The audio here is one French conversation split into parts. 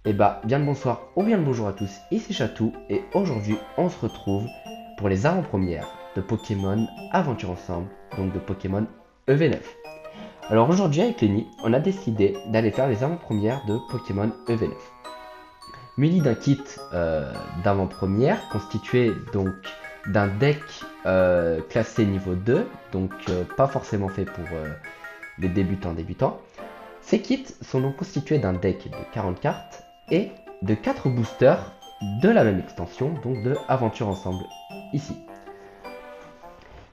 Et bah, bien le bonsoir ou bien le bonjour à tous, ici Chatou, et aujourd'hui on se retrouve pour les avant-premières de Pokémon Aventure Ensemble, donc de Pokémon EV9. Alors aujourd'hui avec Lenny, on a décidé d'aller faire les avant-premières de Pokémon EV9. Muni d'un kit d'avant-première constitué donc d'un deck classé niveau 2, donc pas forcément fait pour les débutants. Ces kits sont donc constitués d'un deck de 40 cartes et de 4 boosters de la même extension, donc de Aventure Ensemble ici.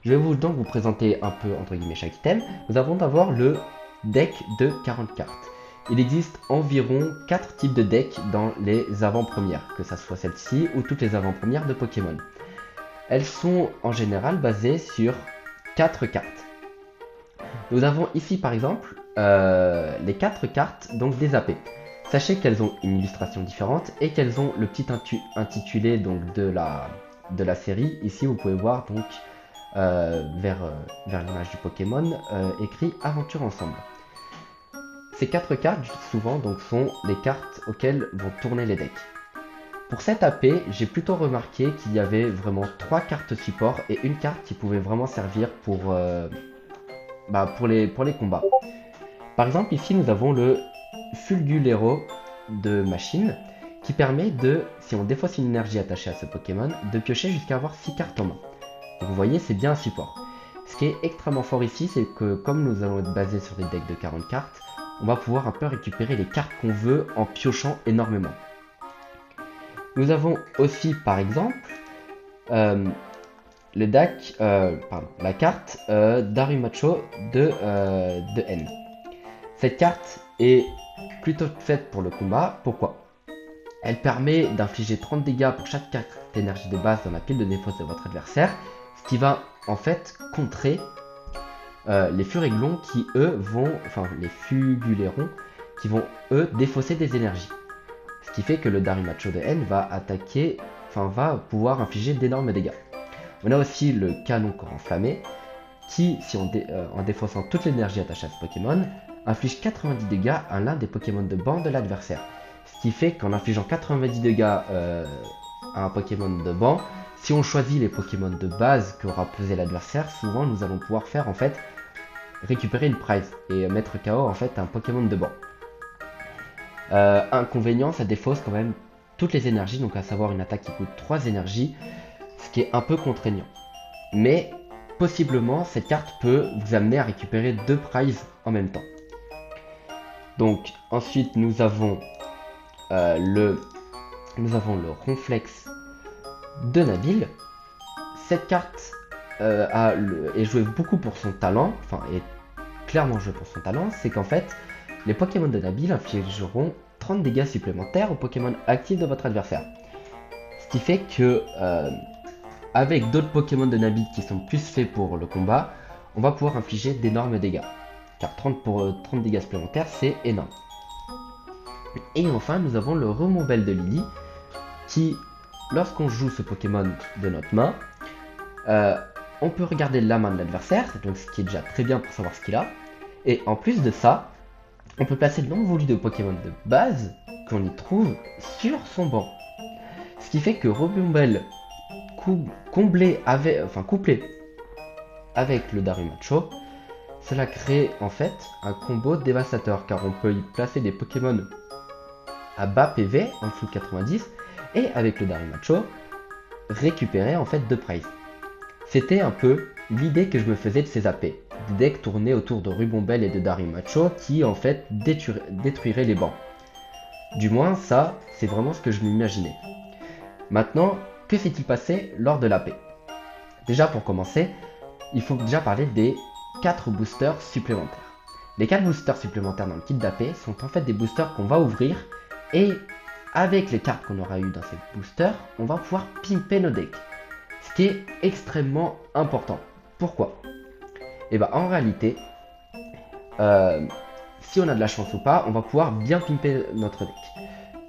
Je vais donc vous présenter un peu entre guillemets chaque item. Nous avons d'abord le deck de 40 cartes. Il existe environ 4 types de decks dans les avant-premières, que ce soit celle-ci ou toutes les avant-premières de Pokémon. Elles sont en général basées sur 4 cartes. Nous avons ici par exemple les 4 cartes donc des AP. Sachez qu'elles ont une illustration différente et qu'elles ont le petit intitulé donc de la série. Ici vous pouvez voir donc vers l'image du Pokémon écrit Aventure Ensemble. Ces 4 cartes souvent donc sont les cartes auxquelles vont tourner les decks. Pour cette AP, j'ai plutôt remarqué qu'il y avait vraiment 3 cartes support et une carte qui pouvait vraiment servir pour les combats. Par exemple, ici nous avons le Fulgulero de machine qui permet de, si on défausse une énergie attachée à ce Pokémon, de piocher jusqu'à avoir 6 cartes en main. Donc vous voyez, c'est bien un support. Ce qui est extrêmement fort ici, c'est que comme nous allons être basés sur des decks de 40 cartes, on va pouvoir un peu récupérer les cartes qu'on veut en piochant énormément. Nous avons aussi par exemple la carte Darumacho de N. Cette carte est plutôt faite pour le combat. Pourquoi? Elle permet d'infliger 30 dégâts pour chaque carte d'énergie de base dans la pile de défausse de votre adversaire, ce qui va en fait contrer les Furéglons qui eux vont, enfin les Fugulérons qui vont eux défausser des énergies. Ce qui fait que le Darumacho de N va attaquer, va pouvoir infliger d'énormes dégâts. On a aussi le canon corps enflammé qui, en défaussant toute l'énergie attachée à ce Pokémon, inflige 90 dégâts à l'un des Pokémon de banc de l'adversaire. Ce qui fait qu'en infligeant 90 dégâts à un Pokémon de banc, si on choisit les Pokémon de base qu'aura posé l'adversaire, souvent nous allons pouvoir faire en fait récupérer une prize et mettre KO en fait un Pokémon de banc. Inconvénient, ça défausse quand même toutes les énergies, donc à savoir une attaque qui coûte 3 énergies, ce qui est un peu contraignant. Mais possiblement, cette carte peut vous amener à récupérer 2 prizes en même temps. Donc ensuite nous avons le Ronflex de Nabil. Cette carte est jouée beaucoup pour son talent, est clairement jouée pour son talent, c'est qu'en fait les Pokémon de Nabil infligeront 30 dégâts supplémentaires aux Pokémon actifs de votre adversaire. Ce qui fait que avec d'autres Pokémon de Nabil qui sont plus faits pour le combat, on va pouvoir infliger d'énormes dégâts. Car 30 dégâts supplémentaires, c'est énorme. Et enfin, nous avons le Remombelle de Lily, qui, lorsqu'on joue ce Pokémon de notre main, on peut regarder la main de l'adversaire, donc ce qui est déjà très bien pour savoir ce qu'il a. Et en plus de ça, on peut placer le nombre voulu de Pokémon de base qu'on y trouve sur son banc. Ce qui fait que Remombelle couplé avec le Darumacho, cela crée en fait un combo dévastateur car on peut y placer des Pokémon à bas PV en dessous de 90 et avec le Darumacho récupérer en fait 2 prizes. C'était un peu l'idée que je me faisais de ces AP, des decks tournés autour de Rubombelle et de Darumacho qui en fait détruiraient les bancs. Du moins ça, c'est vraiment ce que je m'imaginais. Maintenant, que s'est-il passé lors de l'AP? Déjà pour commencer, il faut déjà parler des 4 boosters supplémentaires. Les 4 boosters supplémentaires dans le kit d'AP sont en fait des boosters qu'on va ouvrir et avec les cartes qu'on aura eues dans ces boosters, on va pouvoir pimper nos decks. Ce qui est extrêmement important. Pourquoi? Et bah en réalité, si on a de la chance ou pas, on va pouvoir bien pimper notre deck.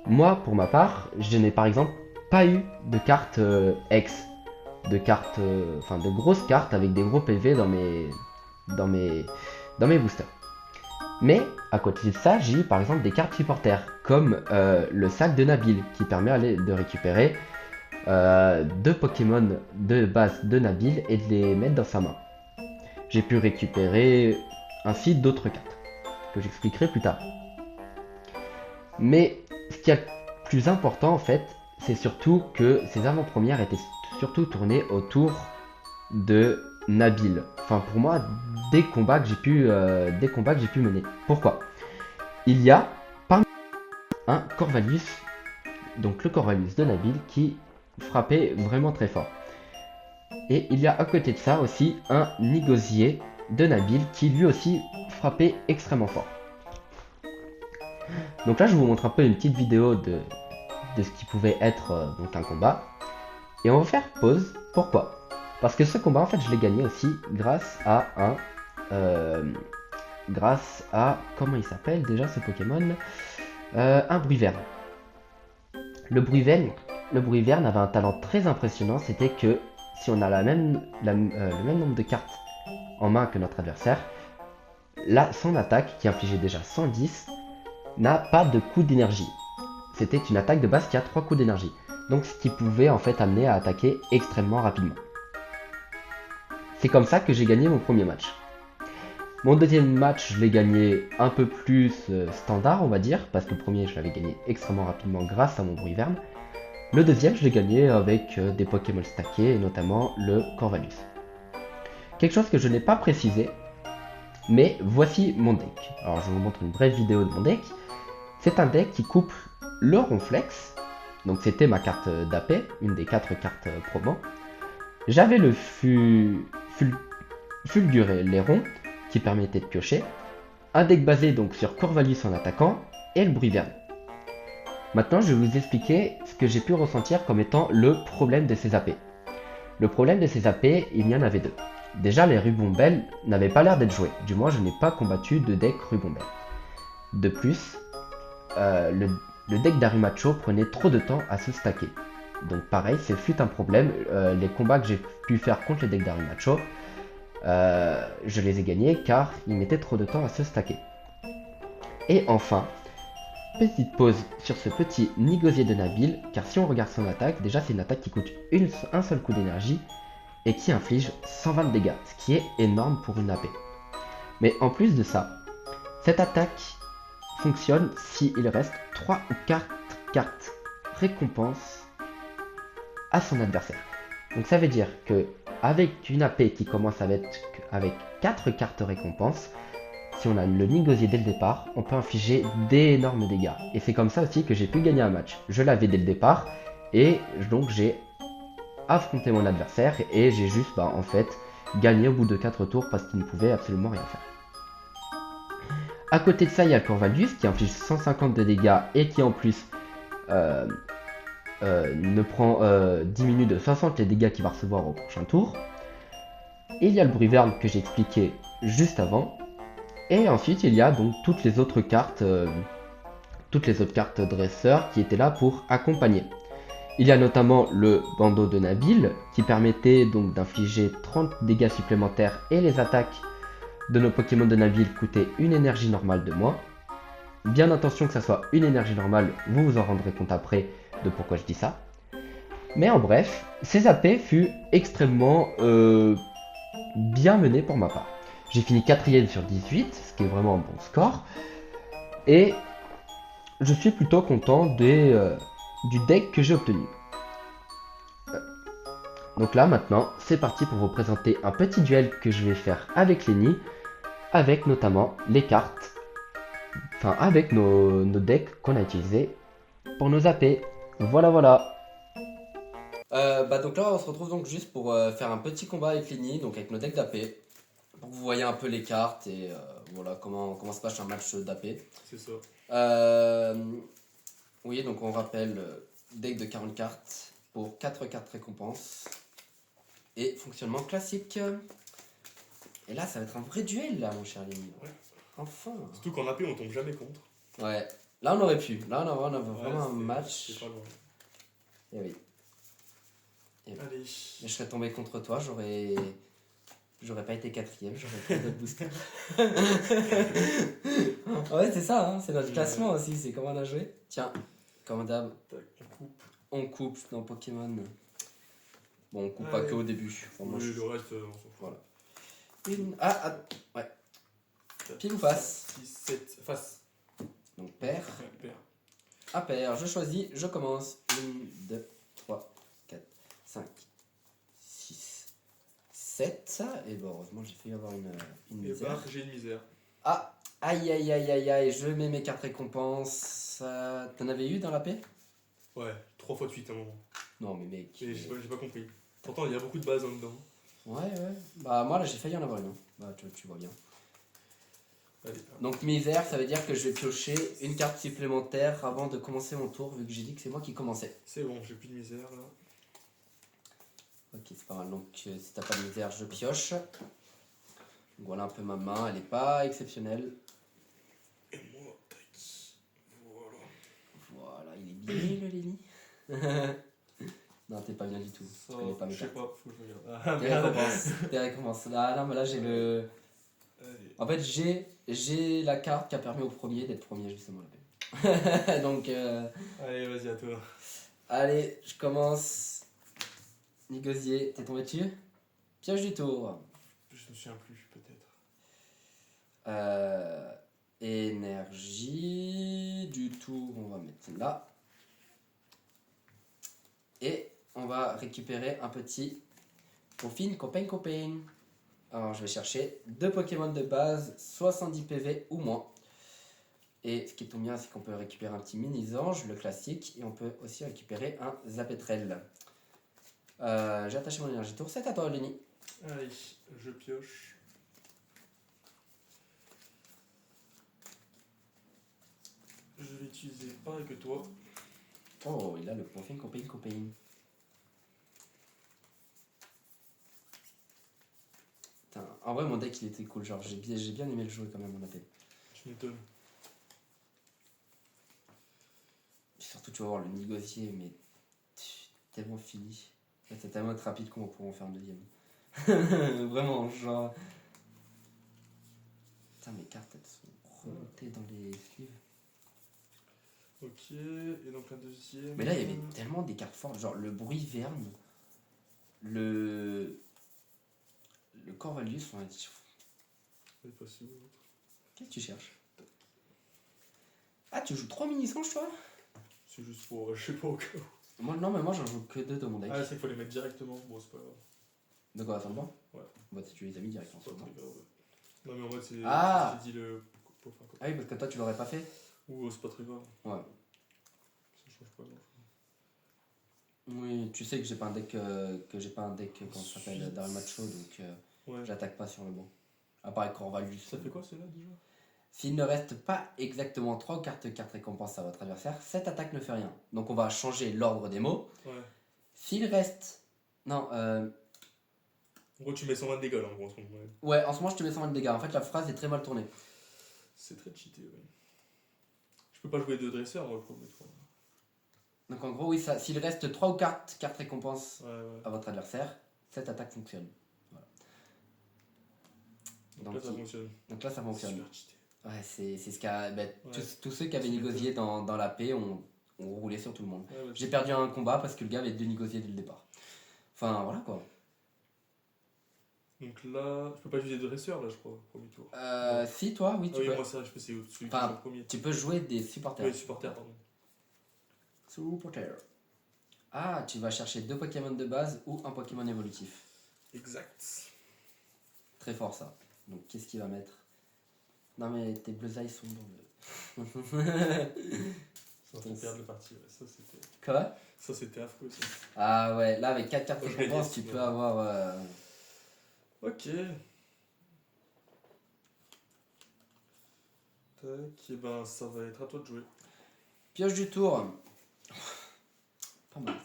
Moi, pour ma part, je n'ai par exemple pas eu de cartes X, de cartes, de grosses cartes avec des gros PV dans mes boosters. Mais À côté de ça, j'ai par exemple des cartes supporters, comme le sac de Nabil, qui permet de récupérer 2 Pokémon de base de Nabil et de les mettre dans sa main. J'ai pu récupérer ainsi d'autres cartes, que j'expliquerai plus tard. Mais ce qui est le plus important en fait, c'est surtout que ces avant-premières étaient surtout tournées autour de Nabil. Enfin pour moi, des combats que j'ai pu mener. Pourquoi? Il y a parmi un Corvallis, donc le Corvallis de Nabil, qui frappait vraiment très fort. Et il y a à côté de ça aussi un Nigosier de Nabil qui lui aussi frappait extrêmement fort. Donc là je vous montre un peu une petite vidéo de ce qui pouvait être donc un combat. Et on va faire pause. Pourquoi? Parce que ce combat en fait je l'ai gagné aussi grâce à comment il s'appelle déjà ce Pokémon, un Bruyverne. Le Bruyverne avait un talent très impressionnant, c'était que si on a le même nombre de cartes en main que notre adversaire, là son attaque qui infligeait déjà 110 n'a pas de coup d'énergie. C'était une attaque de base qui a 3 coups d'énergie. Donc ce qui pouvait en fait amener à attaquer extrêmement rapidement. C'est comme ça que j'ai gagné mon premier match. Mon deuxième match, je l'ai gagné un peu plus standard, on va dire, parce que le premier, je l'avais gagné extrêmement rapidement grâce à mon Bruyverne. Le deuxième, je l'ai gagné avec des Pokémon stackés, et notamment le Corvallis. Quelque chose que je n'ai pas précisé, mais voici mon deck. Alors je vous montre une brève vidéo de mon deck. C'est un deck qui couple le Ronflex, donc c'était ma carte d'AP, une des 4 cartes promo. J'avais le Fulguréléron, qui permettait de piocher, un deck basé donc sur Corvallis en attaquant, et le Bruyverne. Maintenant, je vais vous expliquer ce que j'ai pu ressentir comme étant le problème de ces AP. Le problème de ces AP, il y en avait deux. Déjà, les Rubombelles n'avaient pas l'air d'être joués. Du moins, je n'ai pas combattu de deck Rubombelle. De plus, le deck d'Arimacho prenait trop de temps à se stacker. Donc pareil, ce fut un problème. Les combats que j'ai pu faire contre le deck d'Arimacho, je les ai gagnés car ils mettaient trop de temps à se stacker. Et enfin, petite pause sur ce petit Nigosier de Nabil, car si on regarde son attaque, déjà c'est une attaque qui coûte un seul coup d'énergie et qui inflige 120 de dégâts, ce qui est énorme pour une AP. Mais en plus de ça, cette attaque fonctionne s'il reste 3 ou 4 cartes récompenses à son adversaire. Donc ça veut dire que avec une AP qui commence avec 4 cartes récompenses, si on a le Nigosier dès le départ, on peut infliger d'énormes dégâts. Et c'est comme ça aussi que j'ai pu gagner un match. Je l'avais dès le départ, et donc j'ai affronté mon adversaire, et j'ai juste en fait gagné au bout de 4 tours parce qu'il ne pouvait absolument rien faire. A côté de ça, il y a le Corvallis qui inflige 150 de dégâts et qui en plus diminue de 60 les dégâts qu'il va recevoir au prochain tour. Et il y a le Bruyverne que j'ai expliqué juste avant. Et ensuite, il y a donc toutes les autres cartes dresseurs qui étaient là pour accompagner. Il y a notamment le bandeau de Nabil qui permettait donc d'infliger 30 dégâts supplémentaires et les attaques de nos Pokémon de Nabil coûtaient une énergie normale de moins. Bien attention que ça soit une énergie normale, vous vous en rendrez compte après de pourquoi je dis ça. Mais en bref, ces AP fut extrêmement bien mené pour ma part. J'ai fini 4ème sur 18, ce qui est vraiment un bon score. Et je suis plutôt content du deck que j'ai obtenu. Donc là maintenant, c'est parti pour vous présenter un petit duel que je vais faire avec Lenny, avec notamment les cartes, enfin avec nos decks qu'on a utilisés pour nos AP. Voilà. Donc là on se retrouve donc juste pour faire un petit combat avec Lenny, donc avec nos decks d'AP, pour que vous voyez un peu les cartes et voilà comment se passe un match d'AP. C'est ça. Oui, donc on rappelle, deck de 40 cartes pour 4 cartes récompenses et fonctionnement classique. Et là ça va être un vrai duel là mon cher Lenny. Ouais. Enfin. Surtout qu'en AP on tombe jamais contre. Ouais, là on aurait pu, là on a vraiment un match. C'est pas loin. Et oui. Allez. Mais je serais tombé contre toi, j'aurais J'aurais pas été quatrième, j'aurais pris d'autres boosters. Ouais, c'est ça, hein, c'est notre classement aussi, c'est comment on a joué. Tiens, comme d'hab, Tac, on coupe. on coupe dans Pokémon. Bon, on coupe pas que au début. Enfin, moi, Oui, je- le reste, on s'en fout. Voilà. Ouais. Pile ou face? 6, 7, face. Donc paire. Ouais, paire. Impair, je choisis, je commence. 1, 2, 3, 4, 5, 6, 7. Et bon, heureusement, j'ai failli avoir une Et misère. bah, j'ai une misère. Ah, aïe, aïe, aïe, aïe, aïe, je mets mes cartes récompenses. T'en avais eu dans la paix? Ouais, 3 fois de suite à un moment. Non, mais mec. Et j'ai pas compris. Pourtant, il y a beaucoup de bases en dedans. Ouais. Bah, moi, là, j'ai failli en avoir une. Hein. Bah, tu vois bien. Allez, Donc, misère, ça veut dire que je vais piocher une carte supplémentaire avant de commencer mon tour, vu que j'ai dit que c'est moi qui commençais. c'est bon, j'ai plus de misère là. Ok, c'est pas mal. Donc, si t'as pas de misère, je pioche. Donc, voilà un peu ma main. Elle est pas exceptionnelle. Et moi, tac. Voilà. Voilà, il est bien le Lenny. Non, t'es pas bien du tout. Ça, Je connais pas mes je sais cartes. pas, faut que je regarde. Ah, Tes merde. récompenses. Tes récompenses. Ah non, mais là, j'ai le. Allez. En fait, j'ai la carte qui a permis au premier d'être premier, justement, la paix. Donc, Allez, vas-y, à toi. allez, je commence. Négocier, t'es tombé dessus? Pioche du tour. Je me souviens plus, peut-être. Énergie du tour, on va mettre là. Et on va récupérer un petit Poffin copain. Alors je vais chercher 2 Pokémon de base, 70 PV ou moins. Et ce qui tombe bien, c'est qu'on peut récupérer un petit Mini-Zange, le classique, et on peut aussi récupérer un Zapetrel. J'ai attaché mon énergie tour, c'est à toi Lenny. Allez, je pioche. Je vais utiliser pareil que toi. Oh, il a le Poffin copain. Putain, en vrai mon deck il était cool, genre j'ai bien aimé le jouer quand même en AP. Je m'étonne. Surtout tu vas voir le négocier, mais tellement fini. C'est tellement rapide qu'on va pouvoir en faire un deuxième. Vraiment, genre. Putain, mes cartes elles sont remontées dans les sleeves. Ok, et donc un deuxième. Mais là il y avait tellement des cartes fortes, genre le bruit verne, le Corvallis, on a dit. Elle est passée où l'autre? Qu'est-ce que tu cherches? Ah, tu joues 3 mini-sanges toi? C'est juste pour. Je sais pas au cas où. Moi, non, mais moi j'en joue que 2 dans mon deck. Ah, c'est qu'il faut les mettre directement. Bon, c'est pas grave. De quoi, sur le banc? Ouais. Bah, tu les as mis directement C'est sur pas le banc. très grave. Non, mais en mode, c'est. Ah J'ai dit le. Enfin, quoi. Ah oui, parce que toi tu l'aurais pas fait? Ou c'est pas très grave. Ouais. Ça change pas grand chose. Oui, tu sais que j'ai pas un deck, comment ça s'appelle, dans le macho, donc Ouais. j'attaque pas sur le banc. À part avec Corvallis. Ça fait quoi celle-là déjà? S'il ne reste pas exactement 3 cartes récompenses à votre adversaire, cette attaque ne fait rien. Donc on va changer l'ordre des mots. Ouais. S'il reste... Non, En gros, tu mets 120 de dégâts là en gros en ce moment. Ouais. ouais, en ce moment je te mets 120 de dégâts. En fait la phrase est très mal tournée. C'est très cheaté, ouais. Je peux pas jouer de dresseur, moi, le premier fois. Donc en gros, oui, ça, s'il reste 3 ou 4 cartes récompenses Ouais. à votre adversaire, cette attaque fonctionne. Voilà. Donc là, ça fonctionne. Donc là ça fonctionne. Super cheaté. Ouais, c'est ce qu'a... Ben, Ouais. tous ceux qui avaient négocié dans la paix ont roulé sur tout le monde. Ouais, J'ai perdu un combat parce que le gars avait négocié dès le départ. Enfin, voilà quoi. Donc là, je peux pas utiliser de dresseur là, je crois, premier tour. Si, toi, oui, Ah tu oui, peux. moi ça, je peux c'est celui qui Enfin, joue en premier. Tu peux jouer des supporters. Oui, supporter, pardon. Supporter. Ah, tu vas chercher 2 Pokémon de base ou un Pokémon évolutif. Exact. Très fort ça. Donc qu'est-ce qu'il va mettre? Non mais tes bleus eyes sont dans le... Ça fait perdre le parti, ouais. Ça c'était. Quoi? Ça c'était affreux ça. Ah ouais, là avec 4 cartes Moi, je récompenses, l'ai tu dit, peux ouais. avoir... Ok. Tac, et ben ça va être à toi de jouer. Pioche du tour. Pas mal.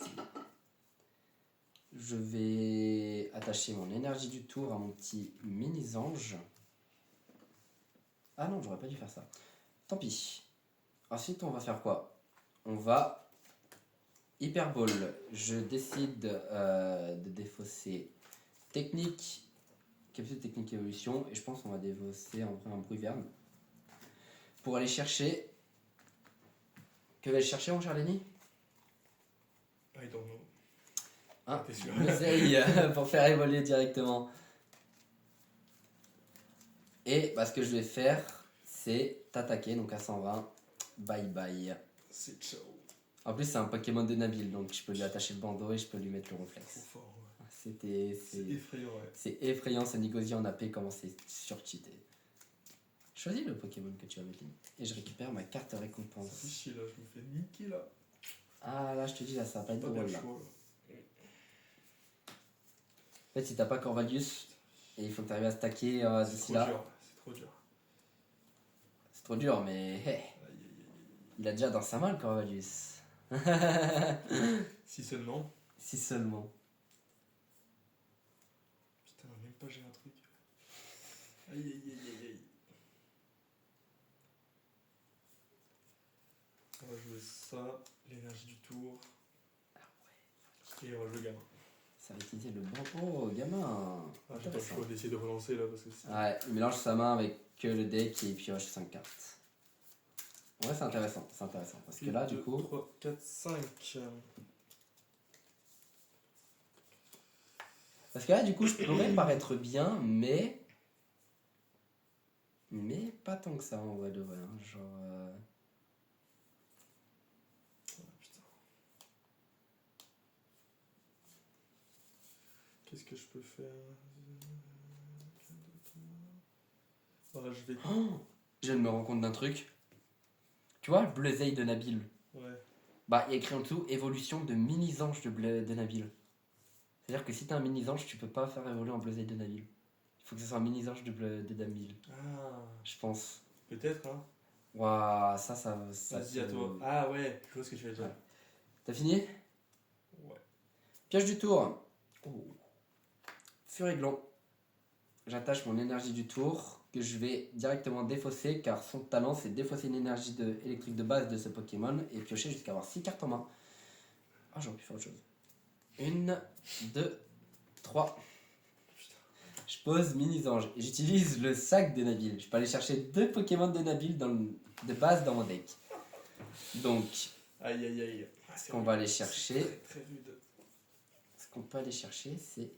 Je vais attacher mon énergie du tour à mon petit mini-ange. Ah non, j'aurais pas dû faire ça. Tant pis. Ensuite, on va faire quoi? On va... Hyper Ball. Je décide de défausser technique, capsule technique évolution. Et je pense qu'on va défausser en vrai un Bruyverne. Pour aller chercher. Que vais-je chercher, mon cher Lenny? I don't know. Hein, T'es sûr? Essaye pour faire évoluer directement. Et bah, ce que je vais faire, c'est t'attaquer, donc à 120. Bye bye. C'est ciao. En plus, c'est un Pokémon de Nabil, donc je peux lui attacher le bandeau et je peux lui mettre le Trop réflexe. fort, ouais. C'est effrayant, ouais. c'est effrayant, ce Nigosie en AP, comment c'est surcheaté. Choisis le Pokémon que tu as mis. Et je récupère ma carte Ça fait récompense. chier là, je me fais niquer là. Ah là, je te dis, là, ça va pas être Pas bien drôle le là. choix, En là. fait, si t'as pas Corvalius, et il faut que tu arrives à stacker C'est d'ici trop là. dur, c'est trop dur. C'est trop dur, mais hey, Aïe, aïe, aïe. il a déjà dans sa main le Corvalius. Si seulement. Si seulement. Putain, même pas j'ai un truc. Aïe, aïe, aïe, aïe, aïe. On va jouer ça, l'énergie du tour. Et on va jouer gamin. Ça va utiliser le bandeau, gamin. Ah, j'ai pas le choix d'essayer de relancer là parce que c'est. Ouais, il mélange sa main avec le deck et il pioche 5 cartes. Ouais, c'est intéressant, parce que là, du coup, 3, 4, 5. je pourrais paraître bien, mais pas tant que ça en vrai de vrai. Hein. Genre, Oh, putain. Qu'est-ce que je peux faire? Voilà, je vais. oh, je viens de me rendre compte d'un truc. Tu vois, le Bleuzeil de Nabil. Ouais. Bah, il y a écrit en dessous évolution de mini-ange de Nabil. C'est-à-dire que si t'as un mini-ange, tu peux pas faire évoluer un Bleuzeil de Nabil. Il faut que ce soit un mini-ange de Nabil. Ah, Je pense. peut-être, hein. Waouh, ça Vas-y, à toi. Ah ouais, je vois ce que tu vas dire. Ouais. T'as fini? Ouais. Pioche du tour. Oh. Furiglan. J'attache mon énergie du tour que je vais directement défausser car son talent c'est défausser une énergie électrique de base de ce Pokémon et piocher jusqu'à avoir 6 cartes en main. Ah, j'aurais pu faire autre chose. 1, 2, 3. Je pose Mini-Ange et j'utilise le sac de Nabil. Je peux aller chercher 2 Pokémon de Nabil de base dans mon deck. Donc, Aïe, aïe, aïe. ce qu'on va aller chercher, Très, très rude. ce qu'on peut aller chercher, c'est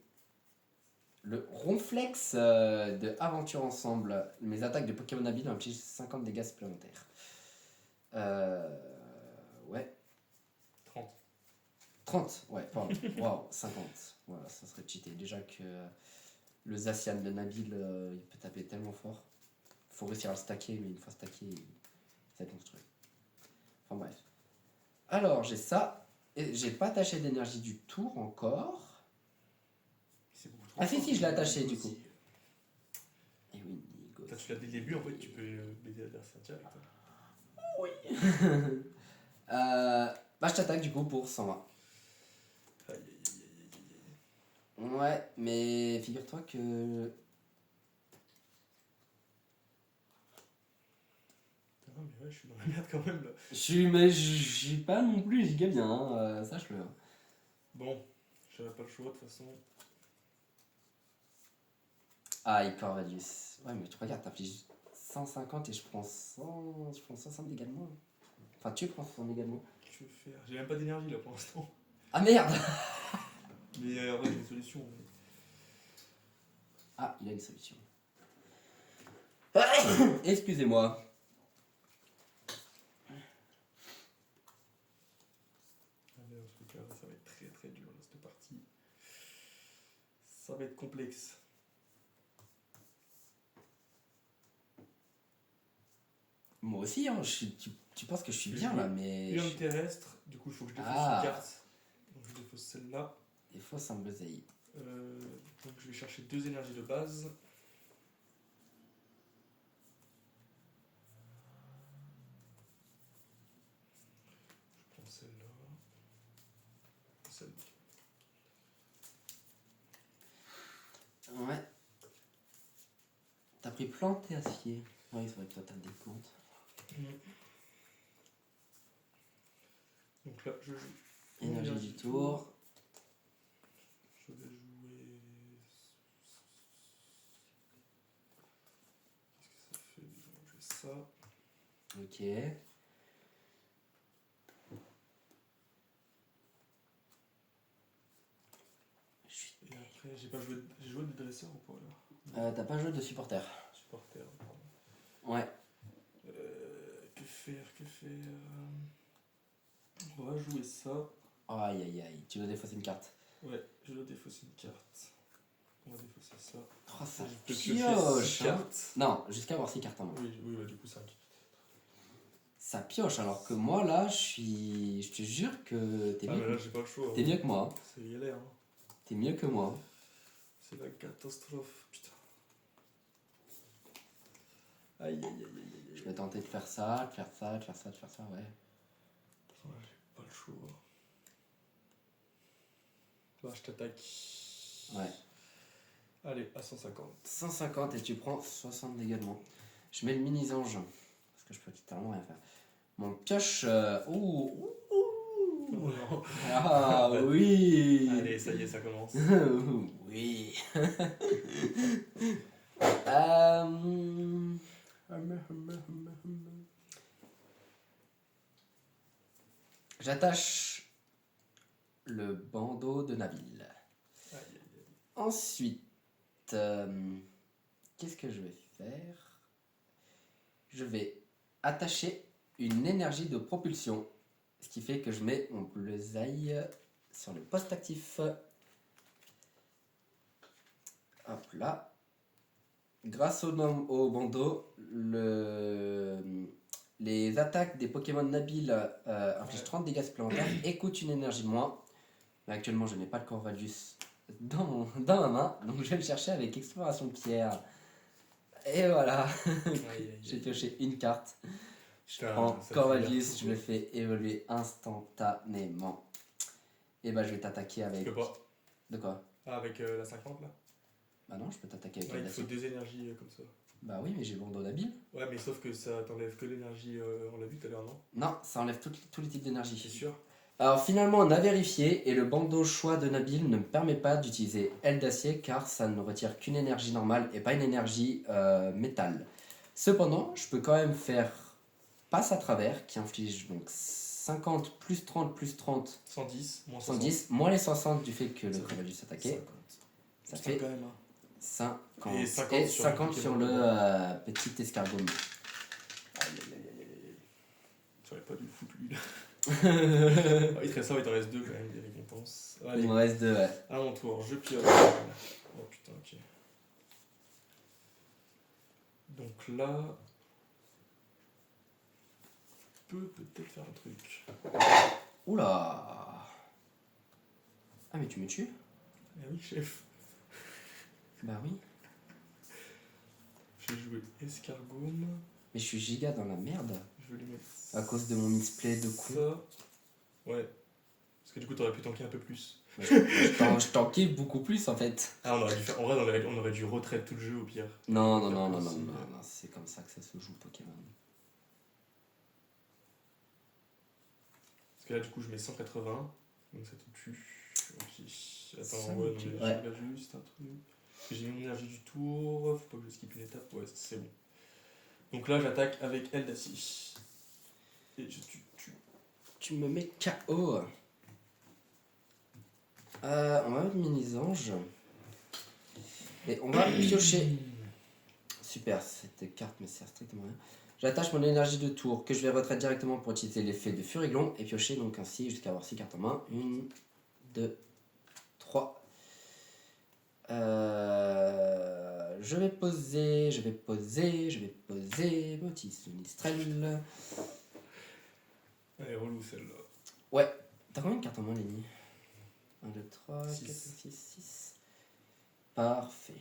le Ronflex de Aventure Ensemble. Mes attaques de Pokémon Nabil infligent 50 dégâts supplémentaires. Ouais. 30. 30, ouais, pardon. Waouh, 50. Voilà, ça serait cheaté. Déjà que le Zacian de Nabil, il peut taper tellement fort. Faut réussir à le stacker, mais une fois stacké, ça va être monstrueux. Enfin bref. Alors, j'ai ça. Et j'ai pas attaché d'énergie du tour encore. C'est beaucoup trop Ah si, fort, si, je l'ai c'est attaché, du aussi. coup. Et oui, Nigo. Quand tu l'as dès le début, en fait, tu peux baiser l'adversaire direct. Hein. Oui. Bah, je t'attaque du coup pour 120. Aïe, aïe, aïe, aïe, aïe. Ouais, mais figure-toi que. Non, mais ouais, je suis dans la merde quand même là. Mais je suis pas non plus giga bien, hein, sache-le. Bon, j'avais pas le choix de toute façon. Ah, il Corvalius. Ouais, mais tu regardes, t'affiches 150 et je prends 100. Je prends 60 également. Enfin, tu prends 100 également. Que je veux faire? J'ai même pas d'énergie là pour l'instant. Ah merde. Mais en vrai, j'ai une solution. Mais... Ah, il a une solution. Excusez-moi. Ah, mais dans ce cas, ça va être très très dur là, cette partie. Ça va être complexe. Moi aussi, hein, tu penses que je suis bien là, mais. Urne terrestre, du coup, il faut que je défausse Ah. une carte. Donc, je défausse celle-là. Des fois, ça me besaille. Donc, je vais chercher 2 énergies de base. Je prends celle-là. Celle-là. Ouais. T'as pris plante et acier. Oui, c'est vrai que toi, t'as des comptes. Donc là, je joue. Énergie du tour. Je vais jouer ok. Et après, j'ai joué des dresseurs ou pas là T'as pas joué de supporter? Supporter, pardon. Ouais. Que faire On va jouer ça. Aïe aïe aïe, tu dois défausser une carte. Ouais, je dois défausser une carte. On va défausser ça. Oh, ça Je peux pioche, piocher 6 hein. cartes. Non, jusqu'à avoir 6 cartes en main. Oui, bah du coup 5. Ça pioche, alors que moi là, je te jure que t'es Ah, mais là mieux, j'ai pas le choix. t'es mieux que moi. C'est galère. Hein. T'es mieux que moi. C'est la catastrophe. Putain. Aïe aïe aïe aïe aïe. Je vais tenter de faire ça, de faire ça, de faire ça, de faire ça, ouais. Ouais, j'ai pas le choix. Bah, je t'attaque. Ouais. Allez, à 150. 150 et tu prends 60 dégâts de moins. Je mets le mini-ange, parce que je peux littéralement rien faire. Mon pioche... ouh, Oh non. ah oui. Allez, ça y est, ça commence. Oui. J'attache le bandeau de Nabil. Aïe, aïe, aïe. Ensuite, qu'est-ce que je vais faire? Je vais attacher une énergie de propulsion, ce qui fait que je mets mon bullseye sur le poste actif. Hop là. Grâce au bandeau, les attaques des Pokémon Nabil infligent 30 dégâts supplémentaires et coûtent une énergie de moins. Mais actuellement, je n'ai pas le Corvalus dans ma main, donc je vais le chercher avec Exploration de Pierre. Et voilà, Aïe, aïe, j'ai aïe. pioché une carte. Je Putain, prends ça Corvalus, fait je le fais évoluer instantanément. Et bah, je vais t'attaquer avec. Tu peux pas. De quoi? Ah, avec la 50 là. Bah, non, je peux t'attaquer avec Ouais, la il faut Dacie. 2 énergies comme ça. Bah, oui, mais j'ai le bandeau Nabil. Ouais, mais sauf que ça t'enlève que l'énergie, on l'a vu tout à l'heure, non? Non, ça enlève tous les types d'énergie. C'est sûr. Alors finalement on a vérifié et le bandeau choix de Nabil ne me permet pas d'utiliser aile d'acier car ça ne retire qu'une énergie normale et pas une énergie métal. Cependant, je peux quand même faire passe à travers qui inflige donc 50 plus 30 plus 30, 110, moins 60. 110, moins les 60 du fait que le Ça Corvalus s'attaquait. 50. Ça Putain, fait quand même. Hein. 50 Et 50 et sur 50 le sur le Pokémon. petit escargot. Aïe, aïe, aïe, aïe, aïe. J'aurais pas dû le foutre lui là. Ah, il te reste ça, il t'en reste 2 quand même, des récompenses. Allez, Il me reste 2, ouais. à mon tour, je pioche. Oh putain, ok. Donc là, je peux peut-être faire un truc. Oula. Ah mais tu me tues? Ah oui, chef. Bah oui. J'ai joué Escargoum. Mais je suis giga dans la merde. Je vais lui mettre. À cause de mon misplay de coup. Ça. Ouais. Parce que du coup, t'aurais pu tanker un peu plus. Je tankais beaucoup plus en fait. Ah, on aurait dû faire. En vrai, on aurait dû retraite tout le jeu au pire. Non, Faire non, non, comme non, si- non, non, c'est comme ça que ça se joue Pokémon. Parce que là, du coup, je mets 180. Donc ça te tue. Ok. Attends, Ça ouais, me non, tue. mais Ouais. j'ai là juste un truc. Parce que j'ai mis mon énergie du tour. Faut pas que je skip une étape. Ouais, c'est bon. Donc là, j'attaque avec Eldacie. Et je tue. Tu me mets KO. On va mettre mini-ange. Et on va piocher. Super, cette carte me sert strictement à rien. J'attache mon énergie de tour que je vais retraite directement pour utiliser l'effet de Furiglon et piocher donc ainsi jusqu'à avoir 6 cartes en main. 1, 2, 3. Je vais poser Motis Nistrel. Elle est relou celle-là. Ouais, t'as combien de cartes en main, Lenny? 1, 2, 3, 4, 5, 6. 6, 6. Parfait.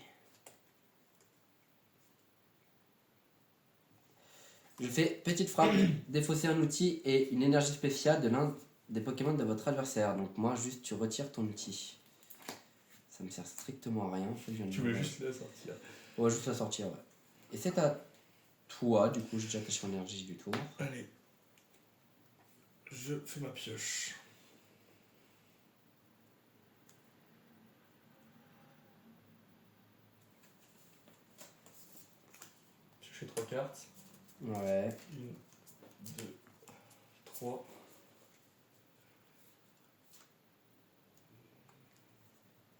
Je fais petite frappe, défausser un outil et une énergie spéciale de l'un des Pokémon de votre adversaire. Donc moi, juste tu retires ton outil. Ça me sert strictement à rien. Faut que je vienne Tu de veux base. juste la sortir. Ouais, juste la sortir, ouais. Et c'est à toi, du coup, j'ai déjà attaché mon énergie du tour. Allez. Je fais ma pioche. Je fais 3 cartes. Ouais. 1, 2, 3.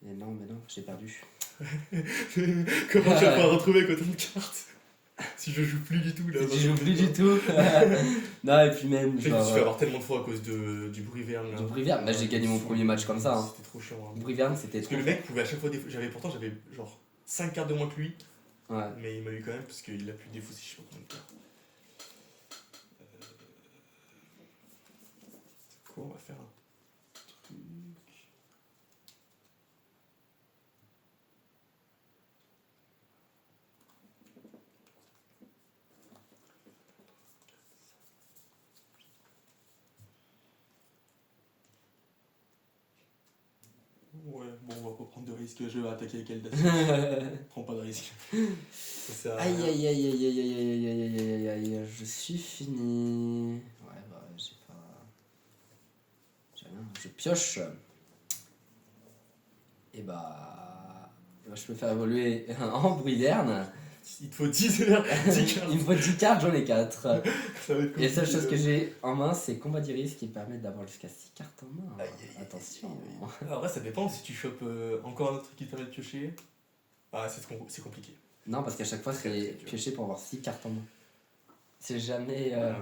Et non, mais non, j'ai perdu. Comment tu vas pas retrouver avec autant de cartes? Si je joue plus du tout là. Je joue plus du tout. Non, et puis même. Je me suis fait avoir tellement de fois à cause du Bruyverne. Du Bruyverne, bah, j'ai gagné mon premier match comme ça. Hein. C'était trop chiant. Hein. Bruyverne, c'était Parce trop. que le mec pouvait à chaque fois pourtant j'avais genre 5 cartes de moins que lui. Ouais. Mais il m'a eu quand même parce qu'il a pu défausser je sais pas combien de cartes. C'est quoi, on va faire un truc. Ouais, bon, on va pas prendre de risque, je vais attaquer avec Eldas. Prends pas de risque. Ça, Aïe aïe aïe aïe aïe aïe aïe aïe aïe aïe aïe aïe, je suis fini. Ouais, bah, j'ai pas. J'ai rien, je pioche. Et bah. Je peux faire évoluer en Bruyverne. il te faut 10 cartes. Il me faut 10 cartes, j'en ai 4. Ça va être Et la seule compliqué, chose que j'ai en main, c'est Combat d'Iris qui permet d'avoir jusqu'à 6 cartes en main. Aïe, aïe, aïe, Attention. Alors là, ça dépend si tu chopes encore un autre truc qui te permet de piocher. Ah, c'est compliqué. Non, parce qu'à chaque fois, c'est piocher pour avoir 6 cartes en main. C'est jamais. Ah ouais,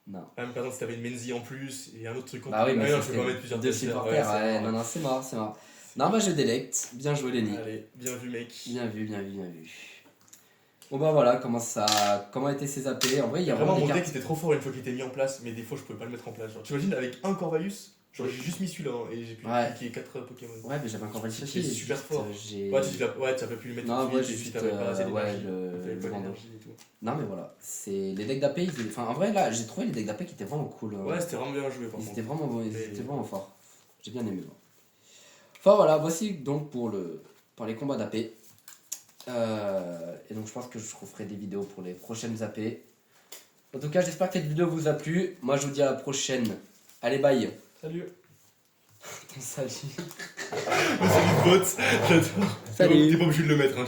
non. Non. Même par exemple, si t'avais une Menzi en plus et un autre truc Bah oui, mais non, ça je peux fait pas mettre plusieurs deux testers, supporters. c'est Ouais, mort. non, c'est mort, c'est mort. Non, bah je délecte. Bien joué, Lenny. Allez, bien vu, mec. Bien vu, bien vu, bien vu. Bon bah voilà, comment étaient ces AP. En vrai, il y a Vraiment, vraiment mon des deck cartes. c'était trop fort une fois qu'il était mis en place, mais des fois je pouvais pas le mettre en place. Genre, tu imagines avec un Corvalus, genre j'ai juste mis celui-là hein, et j'ai pu Ouais. cliquer 4 Pokémon. Ouais, mais j'avais encore pas le chercher. C'est super juste, fort. j'ai- Ouais, tu n'as pas pu le mettre Non, tout de ouais, suite et puis juste, t'avais pas assez ouais, d'énergie. le T'avais pas Vando. d'énergie et tout. Non, mais voilà. C'est les decks d'AP. Enfin, en vrai, là, j'ai trouvé les decks d'AP qui étaient vraiment cool. Ouais, c'était vraiment bien joué par Ils contre. étaient vraiment bons, ils Et- étaient vraiment forts. J'ai bien aimé. Moi. Enfin voilà, voici donc pour les combats d'AP. Et donc je pense que je referai des vidéos pour les prochaines AP. En tout cas, j'espère que cette vidéo vous a plu. Moi, je vous dis à la prochaine. Allez, bye. Salut. Salut. C'est une botte, j'adore. Salut. T'es pas obligé de le mettre, hein.